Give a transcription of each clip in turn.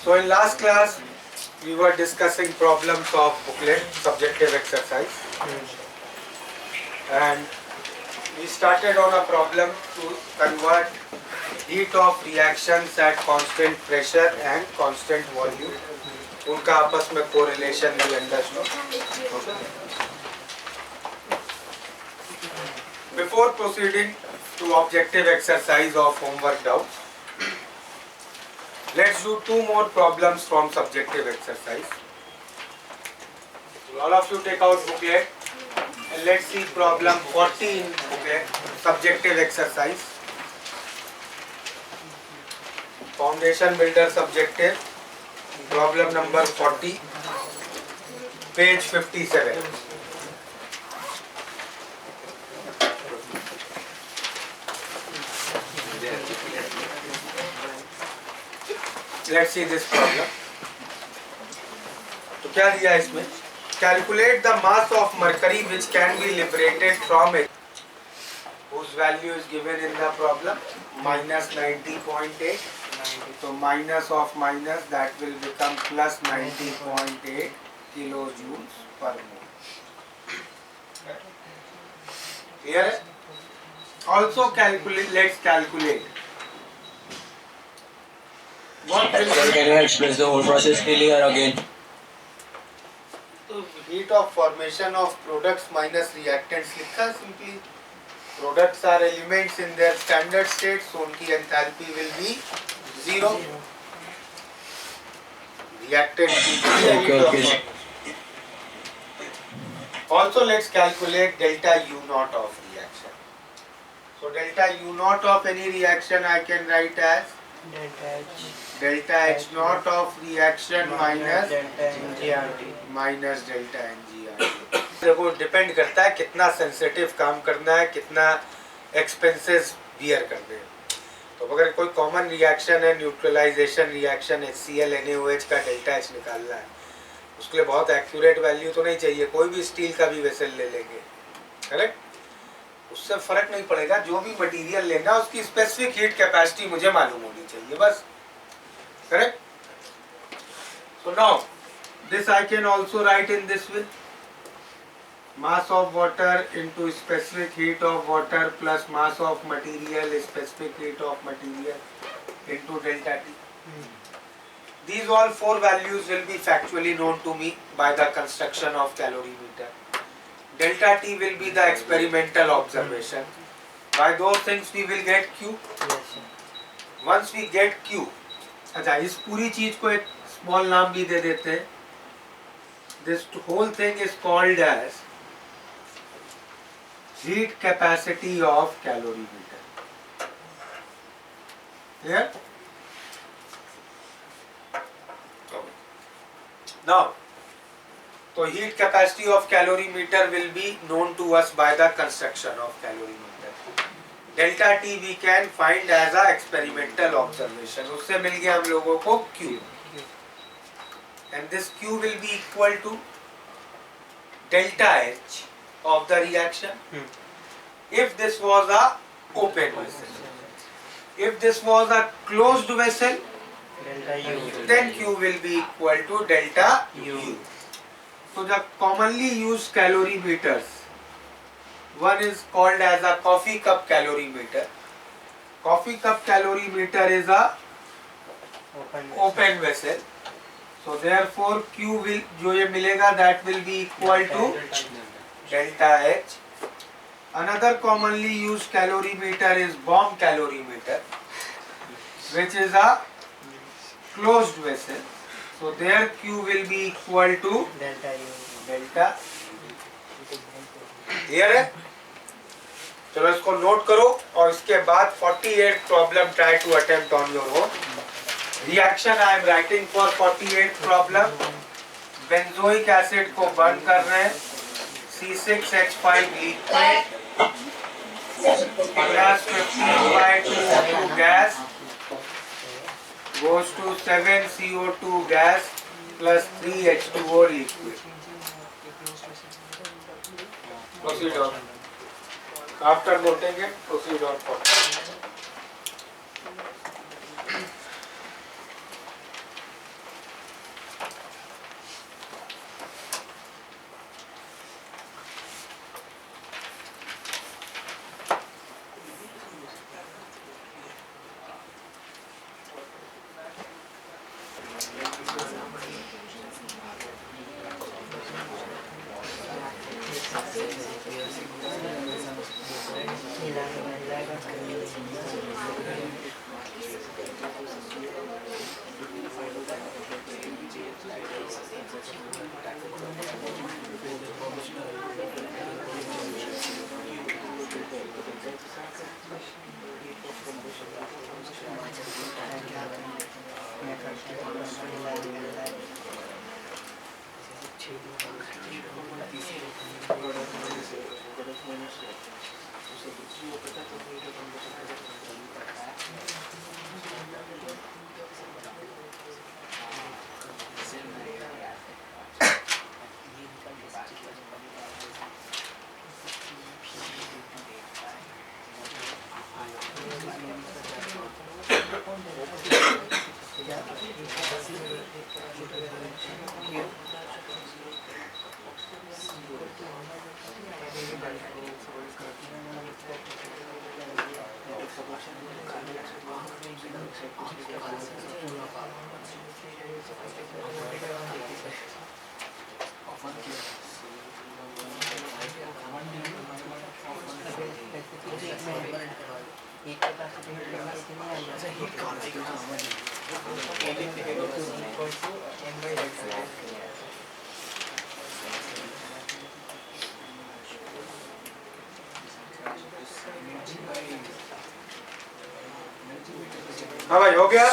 So in last class we were discussing problems of booklet, subjective exercise, and we started on a problem to convert heat of reactions at constant pressure and constant volume. उनका आपस में correlation we understood. Before proceeding to objective exercise of homework doubts, let's do two more problems from subjective exercise. All of you take out booklet and let's see problem 40 in booklet, subjective exercise. Foundation builder subjective, problem number 40, page 57. Let's see this problem. तो क्या दिया है इसमें? Calculate the mass of mercury which can be liberated from it, whose value is given in the problem, minus 90.8. So minus of minus, that will become plus 90.8 kilojoules per mole. Clear? Also calculate. Let's calculate. What will Sir, can you express the whole process clearly again? So heat of formation of products minus reactants लिखा simply. Products are elements in their standard state, so उनकी enthalpy will be 0. Reactants की heat of formation. Also let's calculate delta U naught of reaction. So delta U naught of any reaction I can write as delta H naught of reaction minus delta NGRT. Minus delta NGRT. देखो depend करता है कितना sensitive काम करना है, कितना expenses beer करने हैं. तो अगर कोई कॉमन रिएक्शन है, न्यूट्रलाइजेशन रिएक्शन HCl NaOH का डेल्टा H निकालना है, उसके लिए बहुत एक्यूरेट वैल्यू तो नहीं चाहिए. कोई भी स्टील का भी वेसल ले लेंगे, करेक्ट, उससे फर्क नहीं पड़ेगा. जो भी मटेरियल लेना उसकी स्पेसिफिक हीट कैपेसिटी मुझे मालूम होनी चाहिए बस, correct. So now this I can also write in this way: mass of water into specific heat of water plus mass of material specific heat of material into delta T. These all four values will be factually known to me by the construction of calorimeter. Delta T will be the experimental observation. By those things we will get Q. Once we get Q, अच्छा इस पूरी चीज को एक small नाम भी दे देते हैं. This whole thing is called as heat capacity of calorimeter. Here? Now, so heat capacity of calorimeter will be known to us by the construction of calorimeter. Delta T we can find as a experimental observation. उससे मिल गया हम लोगों को Q. And this Q will be equal to delta H of the reaction. If this was a open vessel, if this was a closed vessel, Delta U. then Q will be equal to delta U. So the commonly used calorimeters, one is called as a coffee cup calorimeter. Coffee cup calorimeter is a open vessel. So therefore Q will जो ये मिलेगा that will be equal to delta H. Another commonly used calorimeter is bomb calorimeter, which is a closed vessel. So there Q will be equal to Delta U. delta. Clear है? चलो इसको note करो और इसके बाद 48th problem try to attempt on your own. Reaction I am writing for 48th problem. Benzoic acid को burn कर रहे हैं. C6H5 liquid plus 15/2 gas goes to 7CO2 gas plus 3H2O liquid. Proceed on. After noting it, proceed on further. हाँ भाई, हो गया?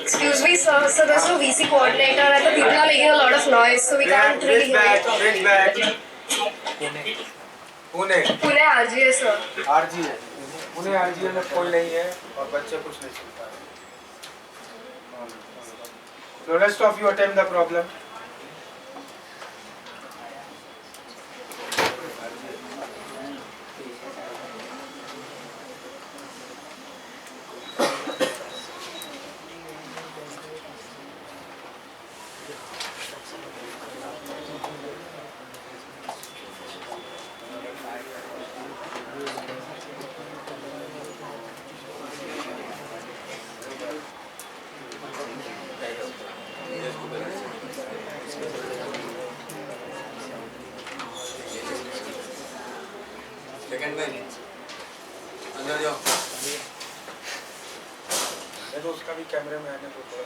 Excuse me, sir. So there's no VC coordinator, and the people are making a lot of noise, so we can't really Which hear batch? it. Which batch? Pune. Pune RGA, sir. RGA। Pune RGA में कोई नहीं है और बच्चे कुछ नहीं सुन पा रहे। The rest of you attempt the problem. अंदर जाओ। तो उसका भी कैमरे में आने को थोड़ा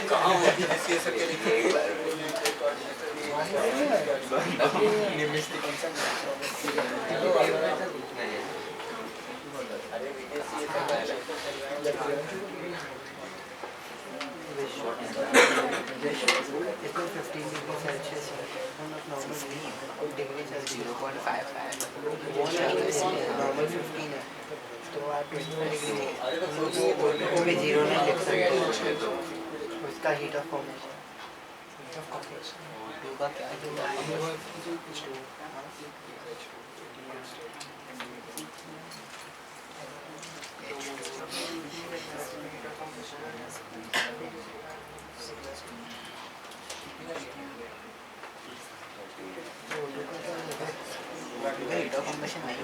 कहाँ वो ऐसे के लिखे इसमें 15 डिग्री सेल्सियस है नॉर्मल डिग्री सेल्सियस 0.55 नॉर्मल 15 है तो आप 25 डिग्री वो भी जीरो नहीं लिख सकते उसका हीट ऑफ फॉर्मेशन का क्या हीट ऑफ फॉर्मेशन नहीं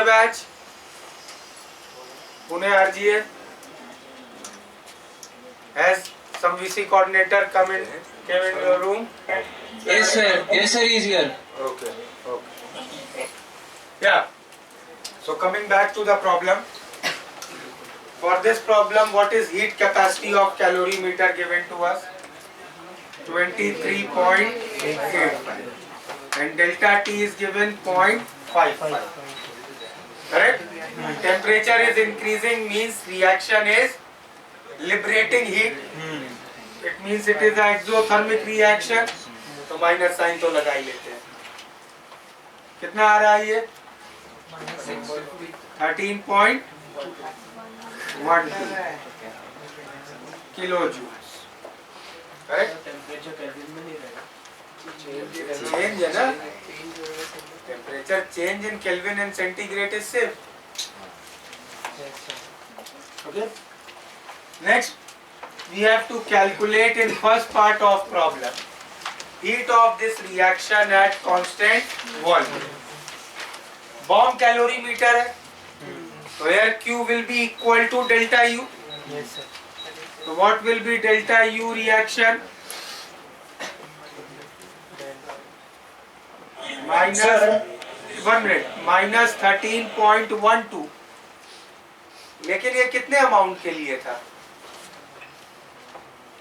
batch Pune RGA has some VC coordinator came in your room. Yes sir, he is here. Okay. Yeah. So coming back to the problem. For this problem, what is heat capacity of calorimeter given to us? 23.85. And delta T is given 0.55. Correct? Temperature is increasing means reaction is liberating heat. It means it is an exothermic reaction. तो minus sign तो लगा ही लेते हैं. कितना आ रहा है ये? 13.12 kilo joules. Correct? Change है ना? Temperature change in Kelvin and centigrade is same. Okay. Next, we have to calculate in first part of problem heat of this reaction at constant volume. Bomb calorimeter है, so here Q will be equal to delta U. Yes sir. So what will be delta U reaction? minus 13.12. लेकिन ये कितने amount के लिए था?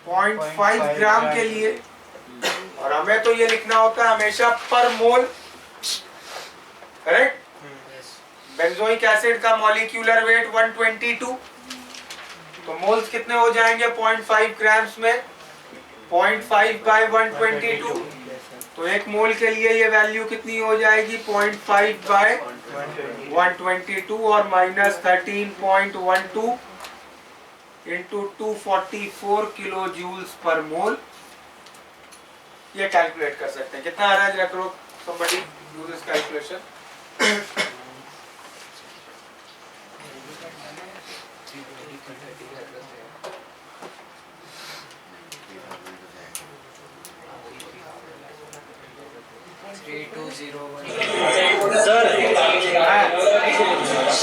0.5 ग्राम के लिए. और हमें तो ये लिखना होता है हमेशा पर मोल. करेक्ट? बेंजोइक एसिड का मॉलिक्यूलर वेट 122. तो मोल्स कितने हो जाएंगे 0.5 ग्राम्स में? 0.5 by 122. तो एक मोल के लिए ये वैल्यू कितनी हो जाएगी? 0.5 by 122 और माइनस 13.12 इंटू 244 किलो जूल्स पर मोल. ये कैलकुलेट कर सकते हैं. कितना आ रहा है जरा करो somebody do this calculation.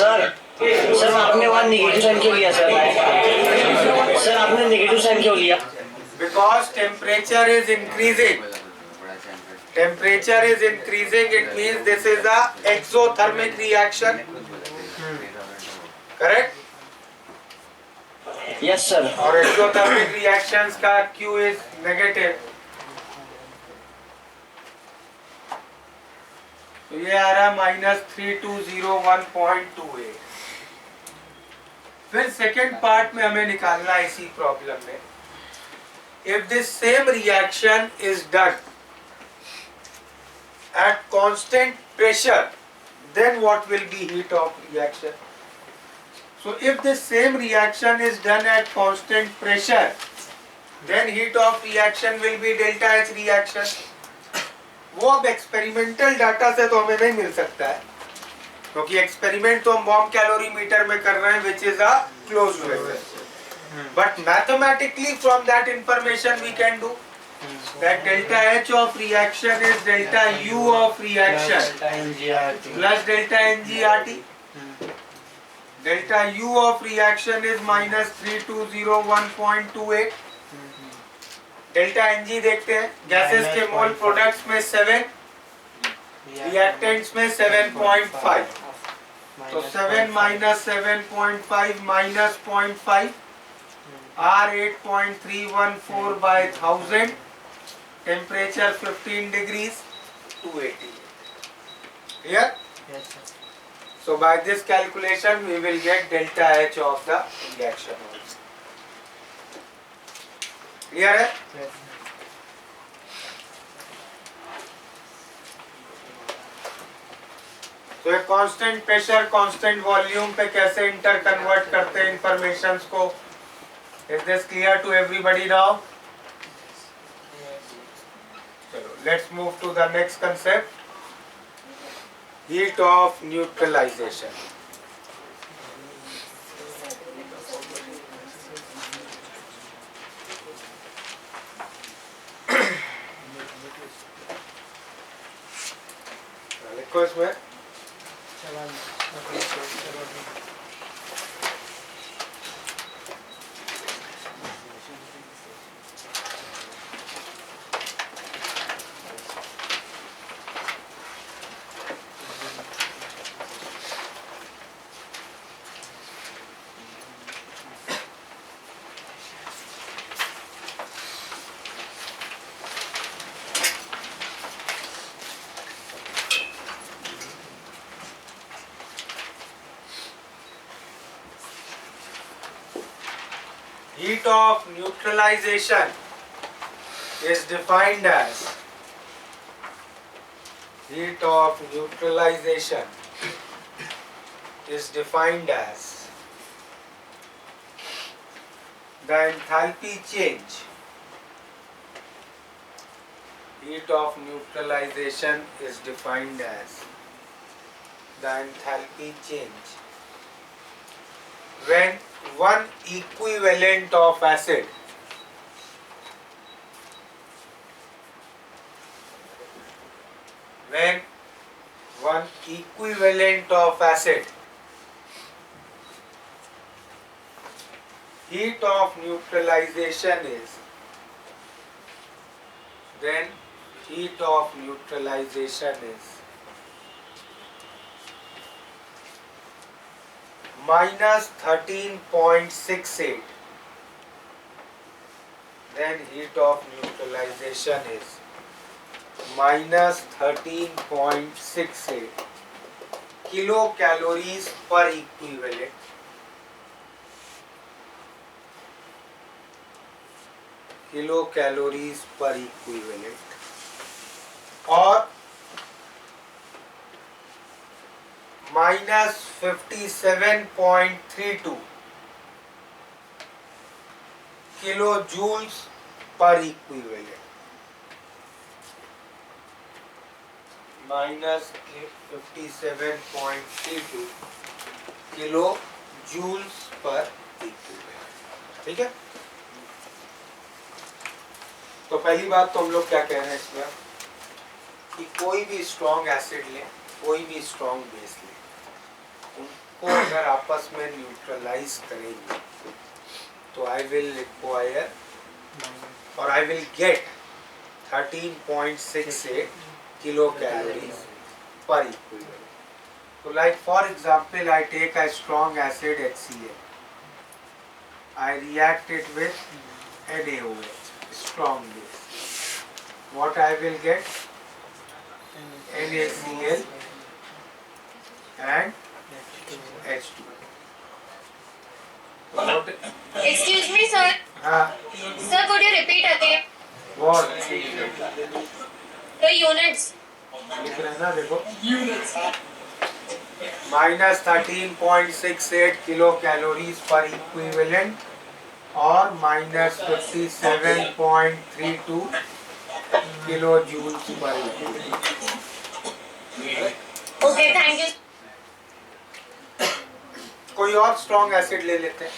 Sir आपने वहाँ नेगेटिव साइन क्यों लिया सर आपने नेगेटिव साइन क्यों लिया? Because temperature is increasing. Temperature is increasing. It means this is a exothermic reaction. Correct? Yes sir. और exothermic reactions का Q is negative. तो ये आ रहा -3201.28. फिर सेकेंड पार्ट में हमें निकालना है इसी प्रॉब्लम में. If this same reaction is done at constant pressure, then what will be heat of reaction? So if this same reaction is done at constant pressure, then heat of reaction will be delta H reaction. वो अब experimental data से तो हमें नहीं मिल सकता है, क्योंकि experiment तो हम बॉम्ब कैलोरीमीटर में कर रहे हैं, which is a closed vessel. But mathematically from that information we can do. that delta H of reaction is delta U of reaction NGRT. plus delta NGRT. Delta U of reaction is minus 3201.28. Delta n g देखते हैं, gases के मोल products में 7, reactants में 7.5, तो 7 minus 7.5 minus 0.5 R 8.314 by 1000, temperature 15 degrees, 280. Clear? Yes, sir. So by this calculation we will get delta H of the reaction also. Clear है? Yes, तो एक constant pressure constant volume पे कैसे inter convert करते हैं informations को? Is this clear to everybody now? चलो let's move to the next concept, heat of neutralisation. लिखो इसमें heat of neutralization is defined as heat of neutralization is defined as the enthalpy change. Heat of neutralization is defined as the enthalpy change when one equivalent of acid heat of neutralization is minus 13.68, then heat of neutralization is minus 13.68 kilocalories per equivalent. Kilocalories per equivalent or minus 57.32 kilojoules per equivalent. Minus 57.32 kilojoules per equivalent. ठीक है? तो पहली बात तो हम लोग क्या कह रहे हैं इसमें कि कोई भी स्ट्रॉन्ग एसिड लें, कोई भी स्ट्रॉन्ग बेस लें, उनको अगर आपस में न्यूट्रलाइज करेंगे तो आई विल रिक्वायर और I will get 13.68 kilo calories per equivalent. तो like for example I take a strong acid HCl, I react it with NaOH, strong base. What I will get? NaCl and H2. Excuse me, sir. Sir, could you repeat again What? the units? लिख रहे हैं ना, देखो. Minus 13.68 kilo calories per equivalent और minus 57.32 kilo joules per equivalent. Okay, thank you. कोई और strong acid ले लेते हैं,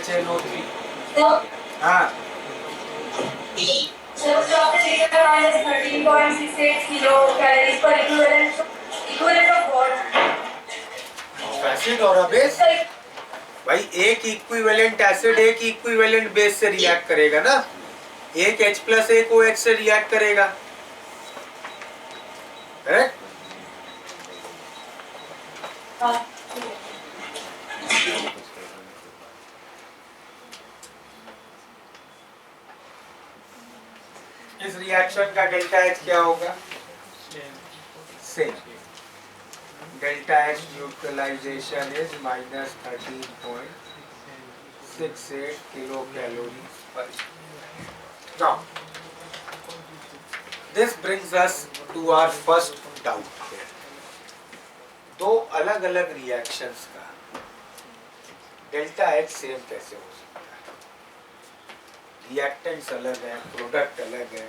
HNO3. Sir, हाँ, sir, जो आपने लिखा था -13.68 kilo calories per equivalent of what? Acid और बेस। भाई एक इक्विवेलेंट एसिड एक इक्विवेलेंट बेस से रिएक्ट करेगा ना, एक H प्लस एक OH से रिएक्ट करेगा, करेक्ट? हाँ इस रिएक्शन का डेल्टा H क्या होगा? सेम। Delta H neutralization is -13.68 kilo calorie per. Now, this brings us to our first doubt here. दो अलग अलग रिएक्शंस का डेल्टा H सेम कैसे हो सकता है? रिएक्टेंट्स अलग है, प्रोडक्ट अलग है,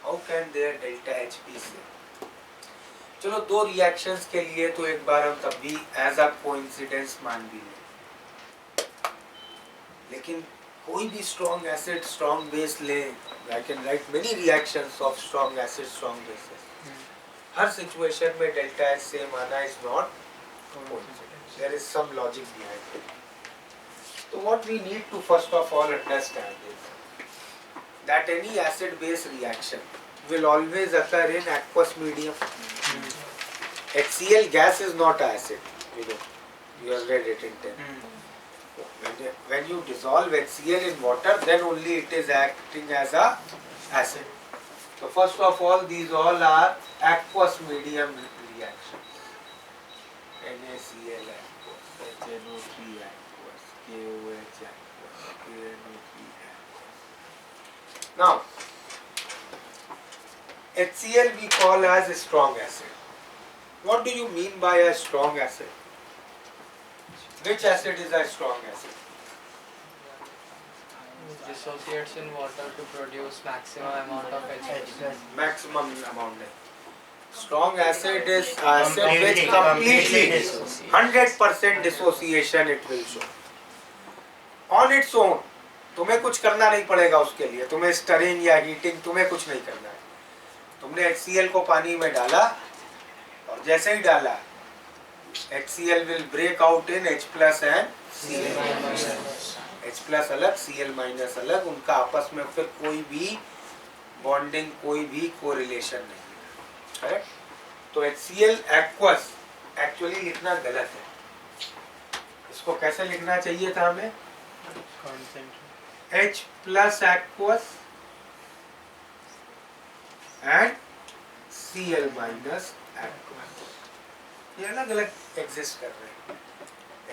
how can there delta H be same? चलो दो रिएक्शंस के लिए तो एक बार हम तब भी एज अ कोइंसिडेंस मान भी लें, लेकिन कोई भी स्ट्रॉन्ग एसिड स्ट्रॉन्ग बेस ले, I can write many reactions of strong acid strong bases, हर सिचुएशन में डेल्टा H सेम आना is not coincidence, there is some logic behind it. So what we need to first of all understand is that any acid base reaction will always occur in aqueous medium. HCl gas is not acid, you know, you have read it in 10. When you dissolve HCl in water, then only it is acting as a acid. So first of all, these all are aqueous medium reactions. NaCl aqueous, HNO3 aqueous, KOH aqueous, KNO3 aqueous. Now, HCl we call as a strong acid. What do you mean by a strong acid? Which acid is a strong acid? Dissociates in water to produce maximum amount of H+. Maximum amount. Strong acid is acid which completely 100% dissociation it will show. On its own, तुम्हें कुछ करना नहीं पड़ेगा उसके लिए, तुम्हें stirring या heating तुम्हें कुछ नहीं करना है. तुमने HCl को पानी में डाला और जैसे ही डाला HCl will break out in H plus and Cl. H plus अलग, Cl minus अलग, उनका आपस में फिर कोई भी बॉन्डिंग, कोई भी कोरिलेशन नहीं है, करेक्ट? तो HCl aqueous एक्चुअली लिखना गलत है. इसको कैसे लिखना चाहिए था हमें? H plus aqueous and Cl minus aqueous. ये अलग अलग एग्जिस्ट कर रहे हैं.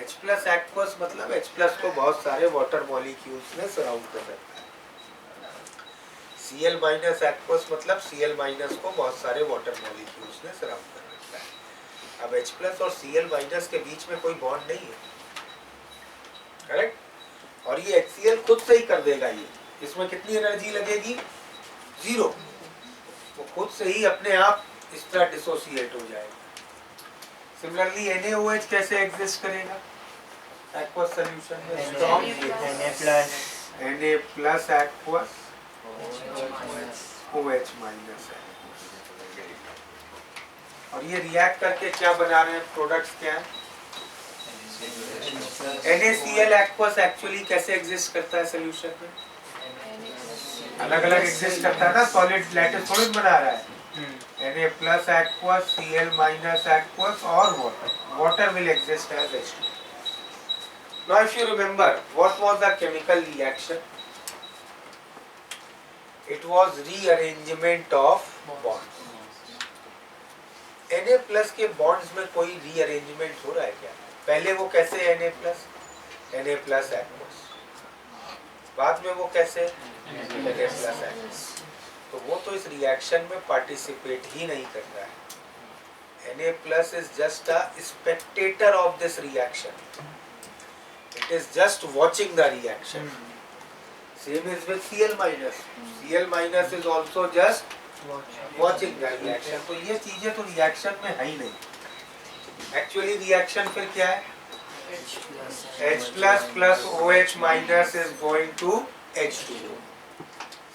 H plus aqueous मतलब H plus को बहुत सारे वाटर मॉलिक्यूल्स में सराउंड कर रखा है. Cl minus aqueous मतलब Cl minus को बहुत सारे वाटर मॉलिक्यूल्स ने सराउंड कर रखा है. अब H plus और Cl minus के बीच में कोई बॉन्ड नहीं है, करेक्ट? और ये HCl खुद से ही कर देगा. ये इसमें कितनी एनर्जी लगेगी? 0. वो खुद से ही अपने आप इस तरह डिसोसिएट हो जाएगा. सिमिलरली NaOH कैसे एग्जिस्ट करेगा एक्वस सॉल्यूशन में? Strong Na plus aqueous OH minus है. और ये रिएक्ट करके क्या बना रहे हैं? प्रोडक्ट्स क्या हैं? NaCl aqueous एक्चुअली कैसे एग्जिस्ट करता है सॉल्यूशन में? अलग अलग एग्जिस्ट करता है ना, सॉलिड लैटिस सॉलिड बना रहा है. Na plus aqueous, Cl minus aqueous or water. Water will exist as H2. Now if you remember, what was the chemical reaction? It was rearrangement of bonds. Na plus के bonds में कोई rearrangement हो रहा है क्या? पहले वो कैसे Na plus aqueous, बाद में वो कैसे Na plus aqueous. तो वो तो इस रिएक्शन में पार्टिसिपेट ही नहीं कर रहा है. Na plus is just a spectator of this reaction. It is just watching the reaction. Same is with Cl minus. Cl minus is also just watching the reaction. तो ये चीजें तो रिएक्शन में है ही नहीं. एक्चुअली रिएक्शन फिर क्या है? H plus plus OH minus is going to H2O.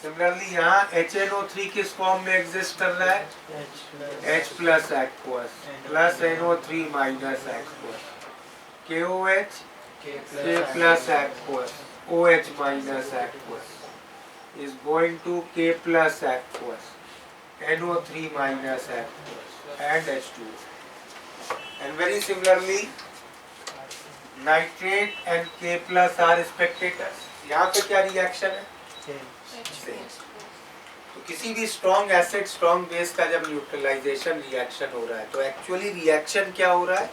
Similarly यहाँ HNO3 किस फॉर्म में एग्जिस्ट कर रहा है? H plus aqueous plus NO3 minus aqueous, KOH K plus aqueous OH minus aqueous is going to K plus aqueous, NO3 minus aqueous and H2O. And very similarly, nitrate and K plus are spectators. यहाँ पे क्या reaction है? Same. तो किसी भी strong acid strong base का जब neutralisation reaction हो रहा है तो एक्चुअली रिएक्शन क्या हो रहा है?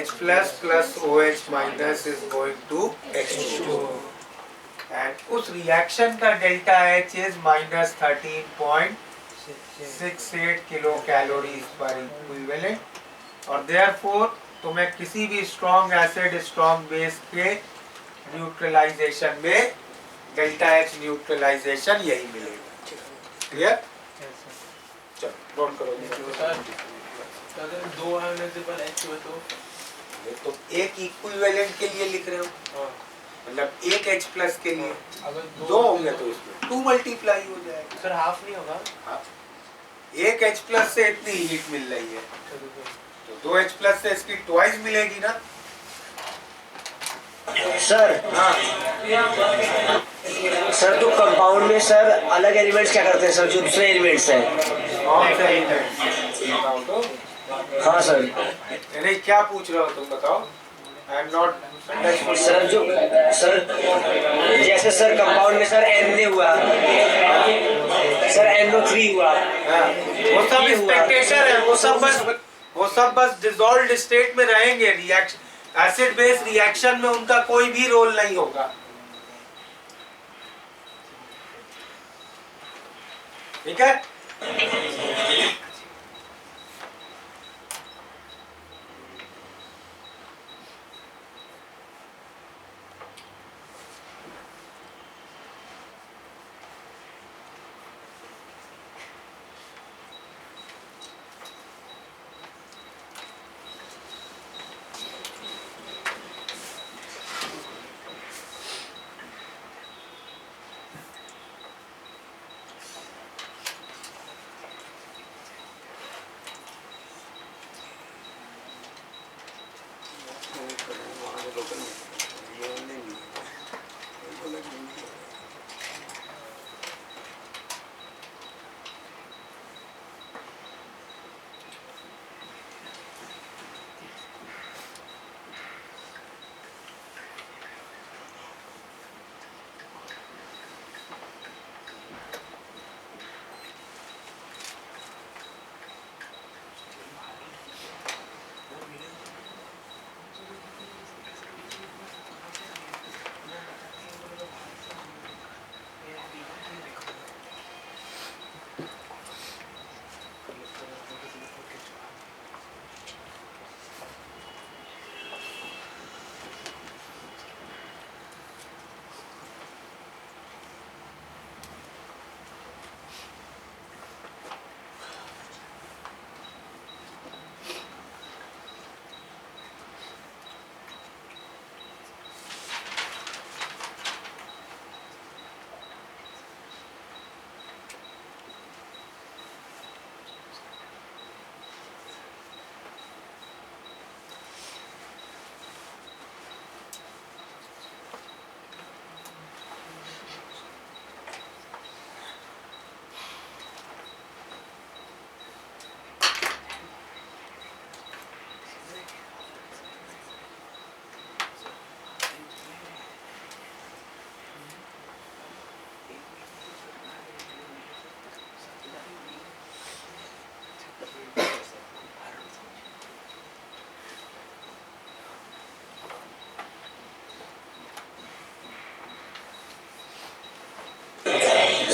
H plus plus OH minus is going to H2O. And उस रिएक्शन का delta H is minus 13.68 kilo calories per equivalent और देयरफॉर तुम्हें किसी भी स्ट्रॉन्ग एसिड स्ट्रॉन्ग बेस के न्यूट्रलाइजेशन में डेल्टा H न्यूट्रलाइजेशन यही मिलेगा। क्लियर? चलो नोट करो। अगर दो आयोनाइजेबल H हो तो एक इक्विवेलेंट के लिए लिख रहे हो, मतलब एक H प्लस के लिए अगर दो होंगे तो इसमें 2 मल्टीप्लाई हो जाएगा। सर हाफ नहीं होगा? हाँ। एक H प्लस से इतनी हीट मिल रही है तो 2H प्लस से इसकी ट्वाइस मिलेगी ना। सर हाँ सर तो कंपाउंड में सर अलग एलिमेंट्स क्या करते हैं सर, जो दूसरे एलिमेंट्स हैं? कौन से एलिमेंट बताओ तो। हाँ सर। नहीं क्या पूछ रहे हो तुम बताओ। आई एम नॉट सर जो सर जैसे सर कंपाउंड में सर Na हुआ, सर NO3 हुआ, वो सब स्पेक्टेटर है, वो सब बस डिसॉल्व्ड स्टेट में रहेंगे। रिएक्शन एसिड बेस रिएक्शन में उनका कोई भी रोल नहीं होगा। ठीक है?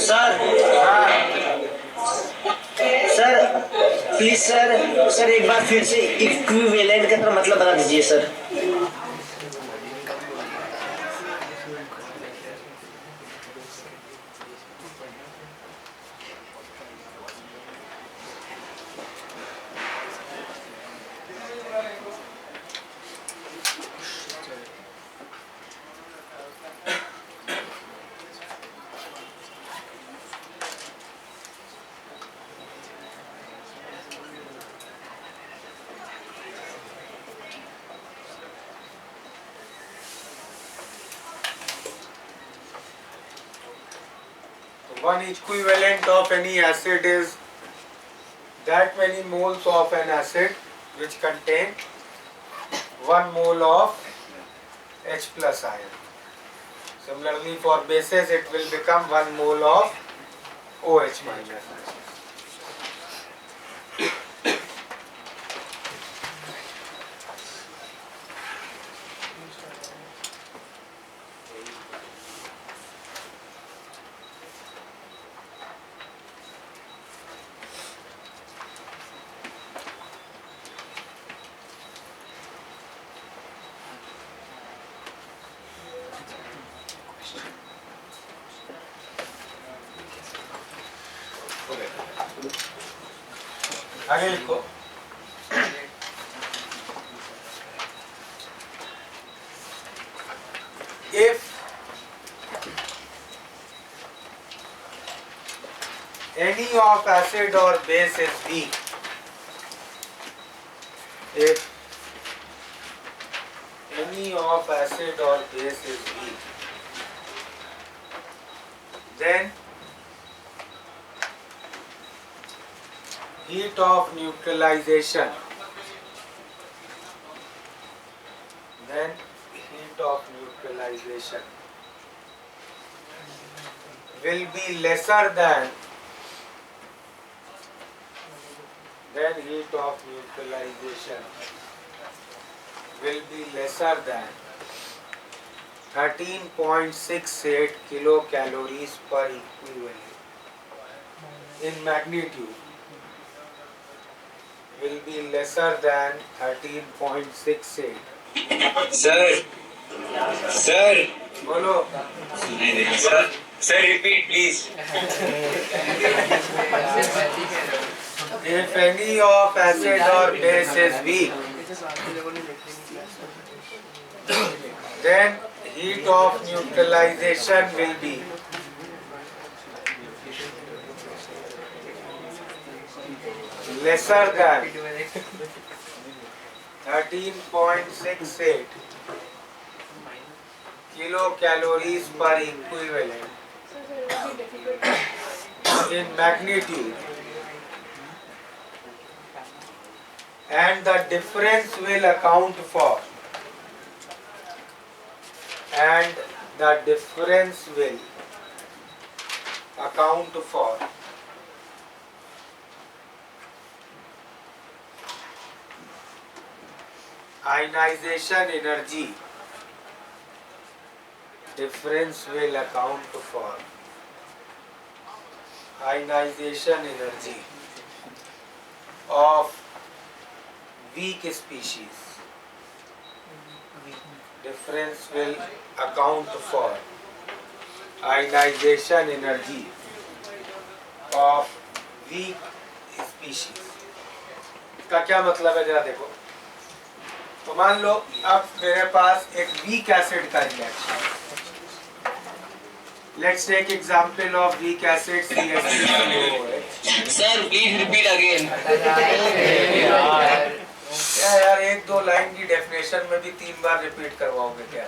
सर सर प्लीज सर एक बार फिर से इक्विवेलेंट का मतलब बता दीजिए sir. one equivalent of any acid is that many moles of an acid which contain 1 mole of H plus ion. Similarly, for bases it will become 1 mole of OH minus. आगे लिखो if any of acid or base is weak, if any of acid or base is weak, then heat of neutralization, will be lesser than heat of neutralization will be lesser than 13.68 kilocalories per equivalent in magnitude, will be lesser than 13.68. Sir, बोलो sir, repeat please. if any of acid or base is weak, then heat of neutralization will be lesser than 13.68 kilocalories per equivalent in magnitude, and the difference will account for ionization energy. Difference will account for ionization energy of weak species. Difference will account for ionization energy of weak species. इसका क्या मतलब है जरा देखो. तो मान लो अब मेरे पास एक वीक एसिड का reaction. Let's take example of weak acid CH3COOH. Sir, please repeat again. क्या यार एक दो लाइन की डेफिनेशन में भी 3 बार रिपीट करवाओगे क्या?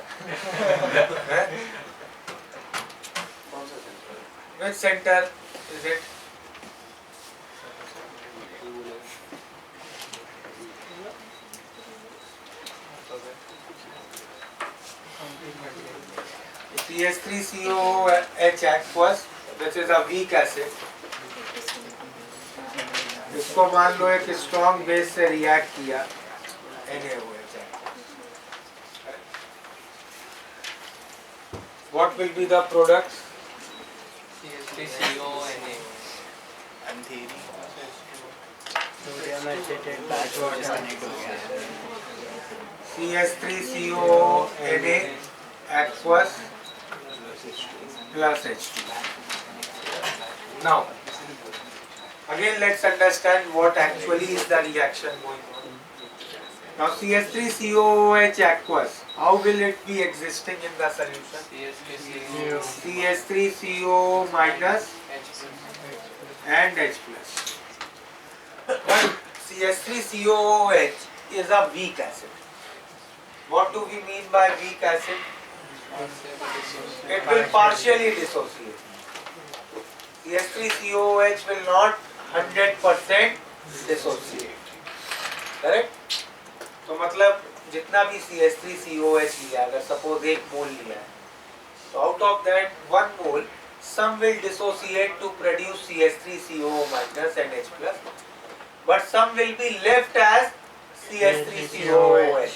Which center is it? CH3COOH aqueous, which is a weak acid. इसको मान लो एक स्ट्रॉन्ग बेस से रिएक्ट किया NaOH. What will be the products? CH3CONA. Sodium acetate batch water connect हो गया. CH3CONA aqueous plus H2. Now, again let's understand what actually is the reaction going on. Now CH3COOH aqueous, how will it be existing in the solution? CH3CO minus and H plus. But CH3COOH is a weak acid. What do we mean by weak acid? It will partially dissociate. CH3COOH will not 100% dissociate. Correct? तो मतलब जितना भी CH3COOH लिया, अगर suppose 1 मोल लिया है, तो out of that 1 mole some will dissociate to produce CH3COO- and H+, but some will be left as CH3COOH.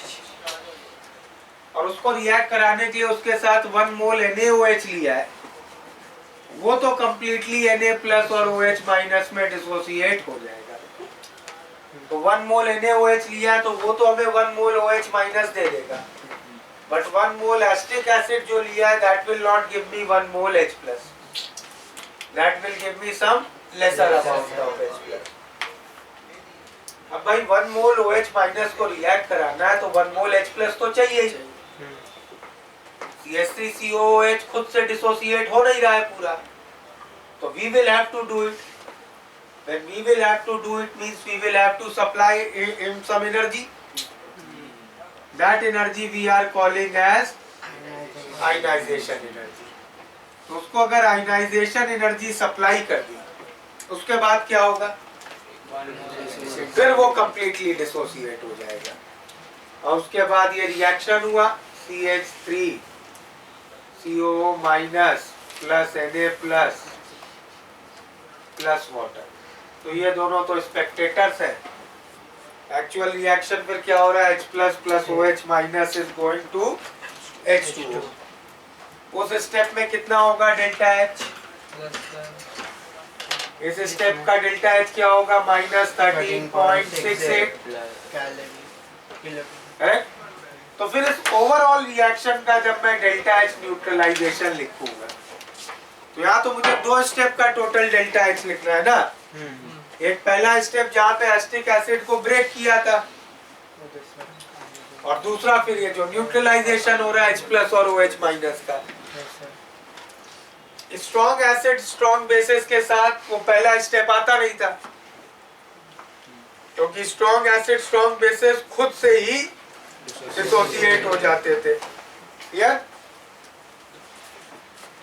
और उसको रिएक्ट कराने के लिए उसके साथ 1 मोल NaOH लिया है, वो तो कंप्लीटली Na+ और OH- में डिसोसिएट हो जाएगा। तो 1 मोल NaOH लिया है तो वो तो हमें 1 मोल OH- दे देगा, बट 1 मोल एसिटिक एसिड जो लिया है that will not give me 1 mole H+. That will give me some lesser amount of H+. अब भाई 1 मोल OH- को रिएक्ट कराना है तो 1 मोल H+ तो चाहिए ही। CH3COOH खुद से डिसोसिएट हो नहीं रहा है पूरा, तो we will have to do it. When we will have to do it means we will have to supply him some energy. That energy we are calling as ionization energy. तो उसको अगर ionization energy supply कर दी, उसके बाद क्या होगा? फिर वो कंप्लीटली डिसोसिएट हो जाएगा। और उसके बाद ये रिएक्शन हुआ CH3COO- plus Na+ plus water, तो ये दोनों तो स्पेक्टेटर्स हैं। एक्चुअल रिएक्शन फिर क्या हो रहा है? H+ plus OH- is going to H2O। उस स्टेप में कितना होगा? Delta H। इस स्टेप का डेल्टा H क्या होगा? -13.68 है। तो फिर इस ओवरऑल रिएक्शन का जब मैं डेल्टा H न्यूट्रलाइजेशन लिखूंगा, तो यहाँ तो मुझे 2 स्टेप का टोटल डेल्टा H लिखना है ना। एक पहला स्टेप जहाँ पे एसिटिक एसिड को ब्रेक किया था, और दूसरा फिर ये जो न्यूट्रलाइजेशन हो रहा है H+ और OH- का। स्ट्रॉन्ग एसिड स्ट्रॉन्ग बेसिस के साथ वो पहला स्टेप आता नहीं था, क्योंकि स्ट्रॉन्ग एसिड स्ट्रॉन्ग बेसिस खुद से ही डिसोसिएट हो जाते थे। क्लियर?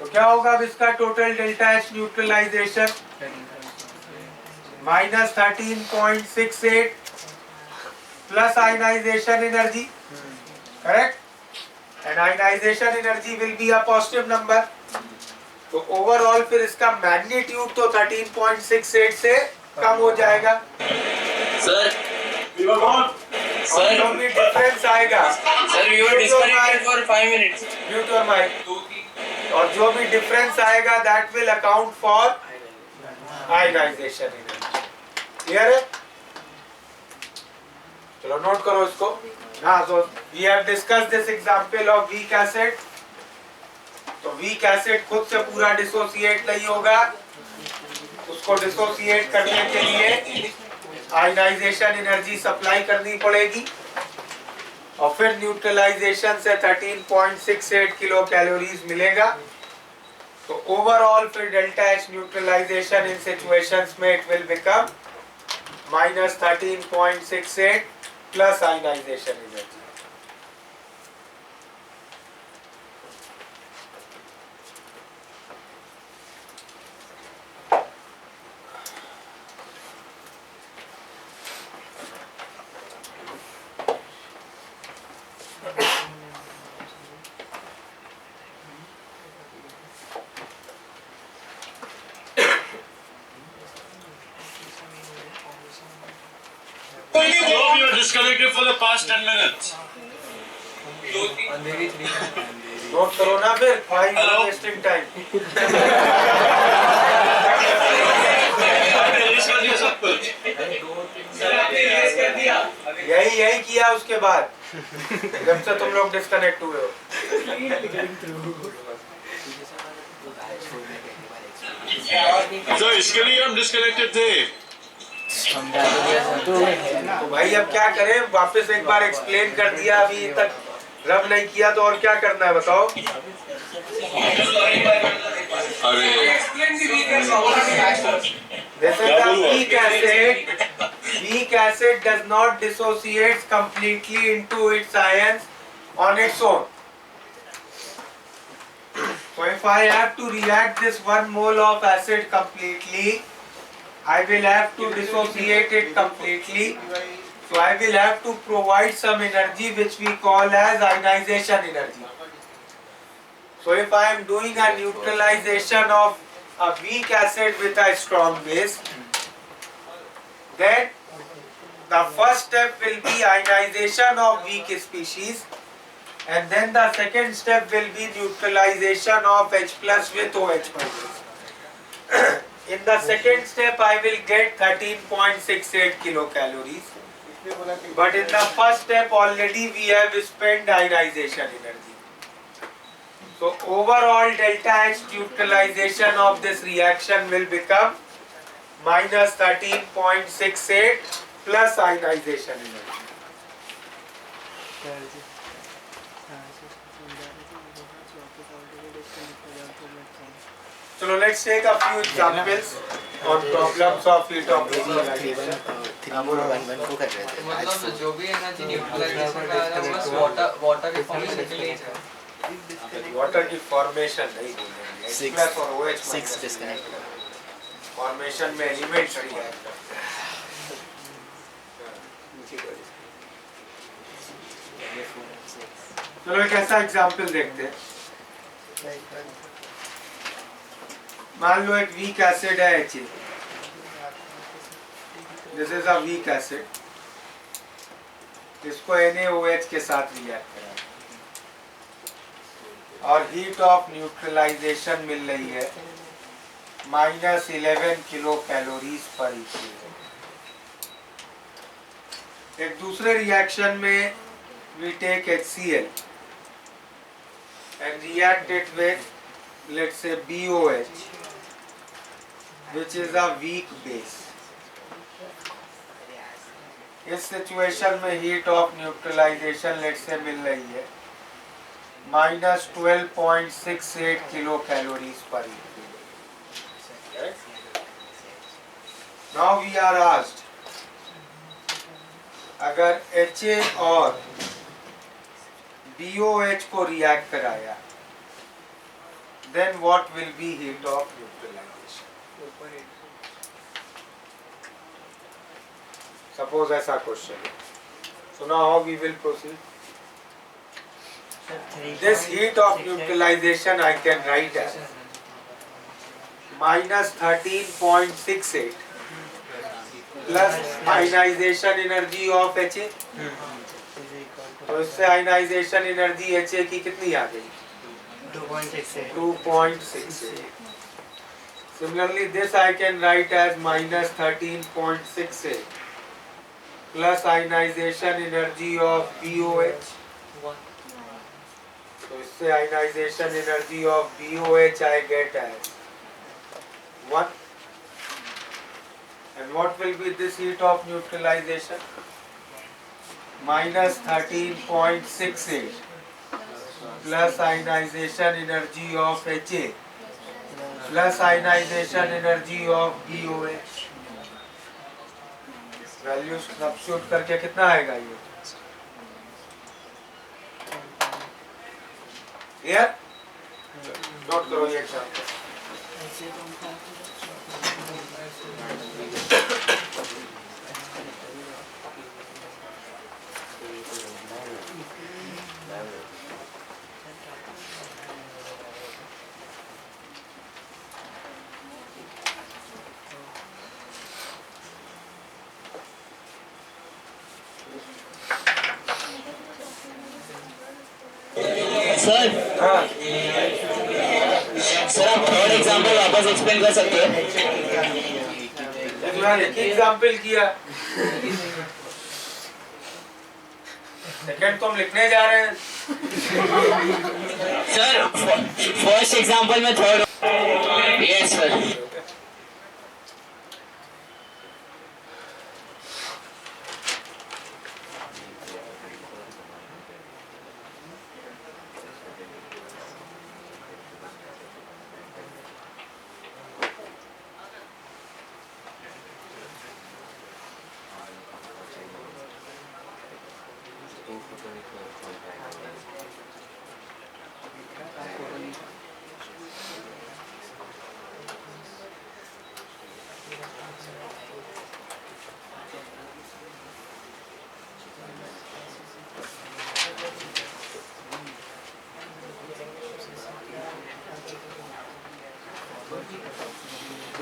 तो क्या होगा अब इसका total delta H neutralization? -13.68 plus ionization energy, correct? And ionization energy will be a positive number. तो ओवरऑल फिर इसका मैग्नीट्यूड तो 13.68 से कम हो जाएगा। सर और जो भी डिफरेंस आएगा, sir we were disconnected for 5 minutes. Mute your mic. और जो भी डिफरेंस आएगा that will account for ionization energy. Clear है? चलो नोट करो इसको। हाँ, तो we have discussed this example of weak acid. तो वीक एसिड खुद से पूरा डिसोसिएट नहीं होगा, उसको डिसोसिएट करने के लिए आयनाइजेशन एनर्जी सप्लाई करनी पड़ेगी, और फिर न्यूट्रलाइजेशन से 13.68 किलो कैलोरीज मिलेगा। तो ओवरऑल फिर डेल्टा H न्यूट्रलाइजेशन इन सिचुएशंस में it will become -13.68 plus ionization energy. You are disconnected for the past 10 minutes. Note करो ना फिर, Hello? Wasting time. रिलीज कर दिया सब कुछ। यही किया उसके बाद जब से तुम लोग डिस्कनेक्ट हुए हो। तो इसके लिए हम डिस्कनेक्टेड थे। तो भाई अब क्या करें, वापस एक बार एक्सप्लेन कर दिया, अभी तक रब नहीं किया तो और क्या करना है बताओ। अरे This is a weak acid. Weak acid does not dissociate completely into its ions on its own. So if I have to react this 1 mole of acid completely, I will have to dissociate it completely. So I will have to provide some energy which we call as ionization energy. So if I am doing a neutralization of a weak acid with a strong base, then the first step will be ionization of weak species, and then the second step will be neutralization of H plus with OH minus. In the second step I will get 13.68 kilocalories, but in the first step already we have spent ionization energy. So overall delta H neutralization of this reaction will become minus 13.68 plus ionization energy. So let's take a few examples on problems of heat of neutralization. को कर रहे थे आज मतलब जो भी energy neutralisation का है बस वाटर के फॉर्मेशन के लिए है वाटर की फॉर्मेशन नहीं बोलेंगे, H plus और OH six minus disconnect formation में एलिमेंट्स रिएक्ट करते हैं। चलो एक ऐसा एग्जांपल देखते हैं। मान लो एक वीक एसिड है H. This is a weak acid, इसको NaOH के साथ रिएक्ट करा और हीट ऑफ न्यूट्रलाइजेशन मिल रही है minus 11 kilo calories per EC। एक दूसरे रिएक्शन में we take HCl and react it with, let's say, BOH, which is a weak base. इस सिचुएशन में heat of neutralization let's say मिल रही है minus 12.68 kilo calories per EC। Now we are asked, अगर HA और BOH को react कराया, then what will be heat of neutralization? Suppose ऐसा क्वेश्चन है, so now how we will proceed? This heat of neutralization I can write as minus 13.68 plus ionization energy of HA। तो इससे ionization energy HA की कितनी आ गई? 2.68। Similarly, this I can write as minus 13.68 plus ionization energy of BOH। तो इससे ionization energy of BOH I get as 1। And what will be this heat of neutralization? Minus 13.68 plus ionization energy of HA plus ionization energy of BOH। Value substitute करके कितना आएगा ये? Clear? Note करो ये example. Sir sir आप third example वापस explain कर सकते हैं? एक एग्जांपल किया, सेकंड तो हम लिखने जा रहे हैं। सर फर्स्ट एग्जांपल में थर्ड। Yes sir.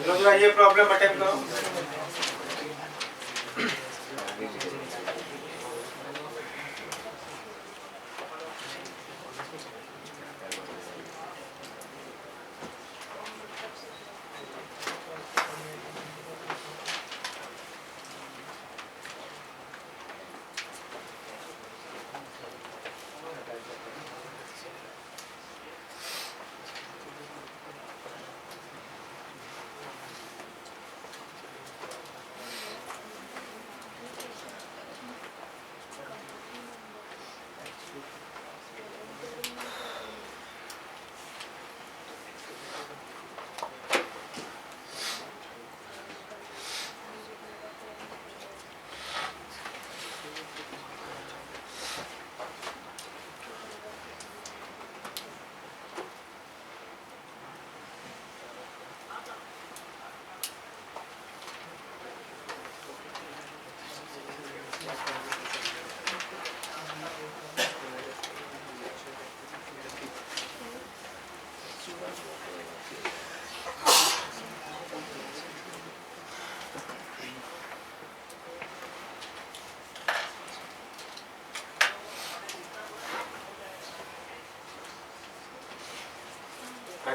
चलो जरा ये प्रॉब्लम अटेम्प्ट करो।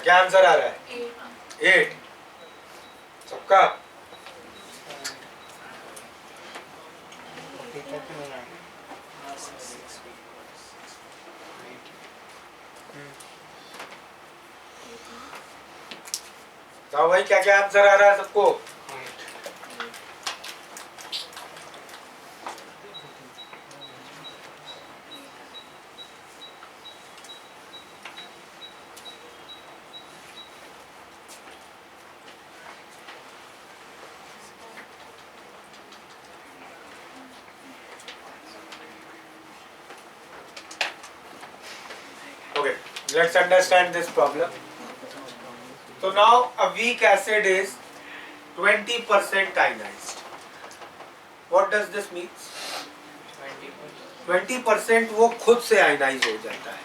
क्या आंसर आ रहा है? 8 सबका। तो भाई क्या क्या आंसर आ रहा है सबको? Okay, let's understand this problem. So now a weak acid is 20% ionized. What does this mean? 20% वो खुद से आयनाइज हो जाता है।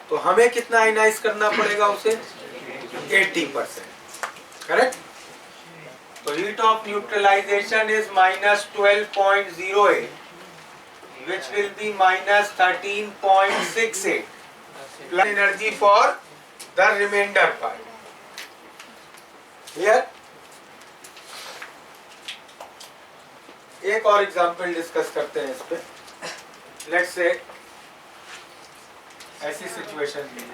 तो हमें कितना आयनाइज करना पड़ेगा उसे? 80%, करेक्ट? तो heat of neutralization is -12.08, which will be -13.68 plus energy for the remainder part. Here, एक और एग्जांपल डिस्कस करते हैं इस पे। लेट्स से ऐसी सिचुएशन ली,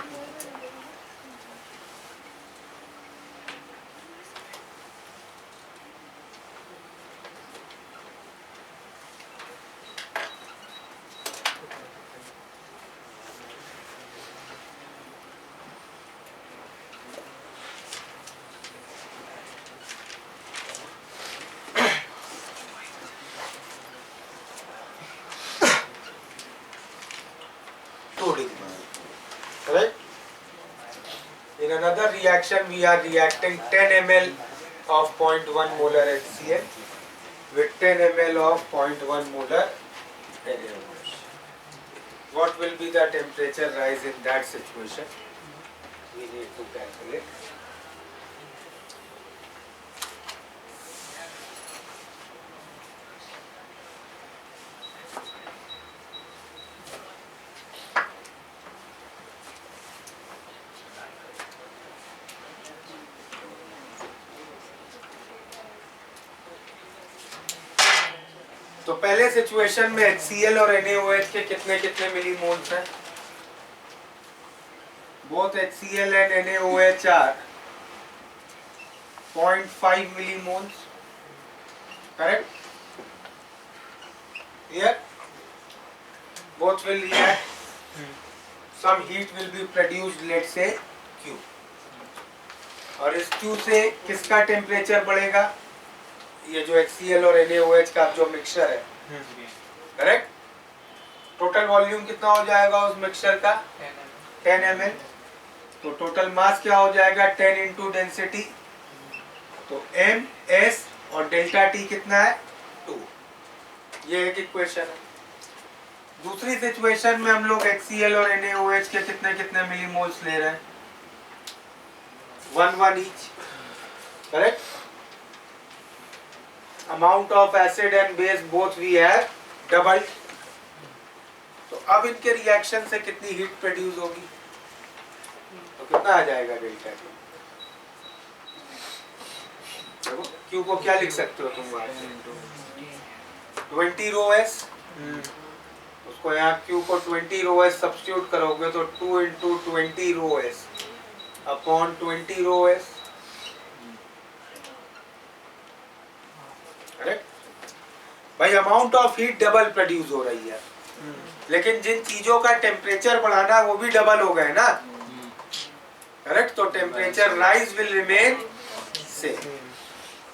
correct? In another reaction, we are reacting 10 ml of 0.1 molar HCl with 10 ml of 0.1 molar NaOH. What will be the temperature rise in that situation? We need to calculate. तो पहले situation में HCl और NaOH के कितने कितने मिली moles हैं? Both HCl and NaOH are 0.5 millimoles, correct? Here, both will react. Some heat will be produced, let's say Q. और इस Q से किसका टेम्परेचर बढ़ेगा? ये जो HCl और NaOH का जो मिक्सचर है, करेक्ट? टोटल वॉल्यूम कितना हो जाएगा उस मिक्सचर का? 10 ml। तो टोटल मास क्या हो जाएगा? 10 इंटू डेंसिटी, तो एम एस और डेल्टा टी कितना है 2। ये एक इक्वेशन है। दूसरी सिचुएशन में हम लोग HCl और NaOH के कितने कितने मिलीमोल्स ले रहे हैं 1 each, correct. Amount of acid and base both we have doubled. तो अब इनके रिएक्शन से कितनी हीट प्रोड्यूस होगी, तो कितना आ जाएगा डेल्टा टी। देखो क्यू को क्या लिख सकते हो तुम 20 रो एस, उसको यहाँ क्यू को 20 रो एस सब्स्टिट्यूट करोगे तो 2 into 20 rho S upon 20 rho S, correct. भाई amount of heat double produce हो रही है, लेकिन जिन चीजों का टेम्परेचर बढ़ाना वो भी डबल हो गए ना, करेक्ट। तो temperature rise will remain same,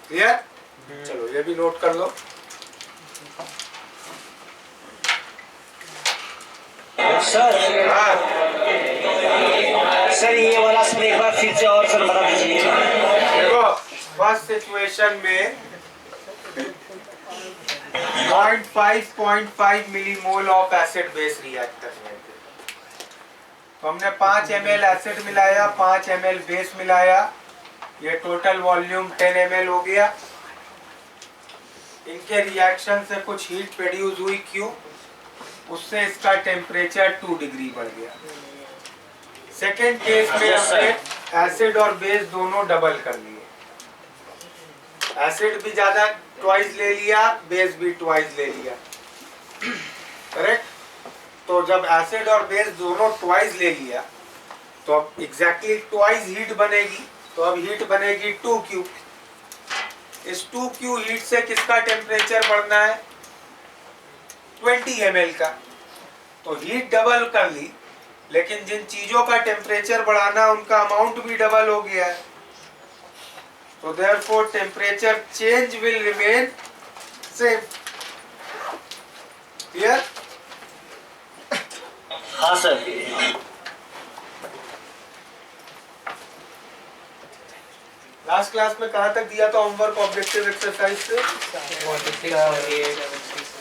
clear. चलो ये भी नोट कर लो। सर हाँ सर ये वाला एक बार फिर से और सर बता दीजिए। देखो फर्स्ट सिचुएशन में 0.5 millimole of acid base react कर रहे थे। तो हमने 5 ml एसिड मिलाया, 5 ml बेस मिलाया, ये टोटल वॉल्यूम 10 ml हो गया। इनके रिएक्शन से कुछ हीट प्रोड्यूस हुई क्यों, उससे इसका टेम्परेचर 2 डिग्री बढ़ गया। सेकेंड केस में हमने एसिड और बेस दोनों डबल कर लिए, एसिड भी ज्यादा ट्वाइस ले लिया, बेस भी ट्वाइस ले लिया, करेक्ट। तो जब एसिड और बेस दोनों ट्वाइस ले लिया तो अब एग्जैक्टली ट्वाइस हीट बनेगी, तो अब हीट बनेगी 2Q। इस 2Q हीट से किसका टेम्परेचर बढ़ना है 20 ml का। तो हीट डबल कर ली, लेकिन जिन चीजों का टेम्परेचर बढ़ाना उनका अमाउंट भी डबल हो गया है। तो therefore temperature change will remain same, clear. हाँ सर। लास्ट क्लास में कहाँ तक दिया था होमवर्क ऑब्जेक्टिव एक्सरसाइज से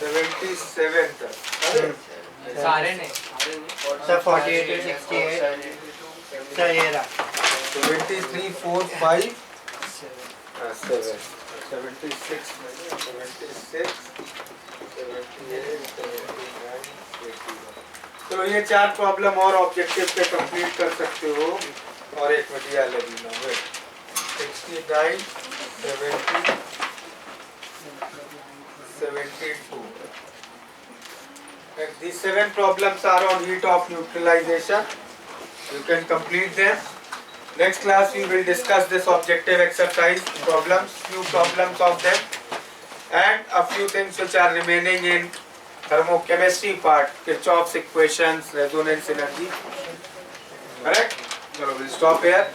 77 तक। सारे नहीं सर 48 to 68 सर ये रहा 23, 4, 5, 7, 76, 78, 79, 81। चलो ये 4 प्रॉब्लम और ऑब्जेक्टिव पे कंप्लीट कर सकते हो, और एक बढ़िया लगी ना 69, 70, 72. And these 7 problems are on heat of neutralization. You can complete them. Next class we will discuss this objective exercise problems, few problems of them, and a few things which are remaining in thermochemistry part, Kirchhoff's equations, resonance energy. Correct? So we'll stop here.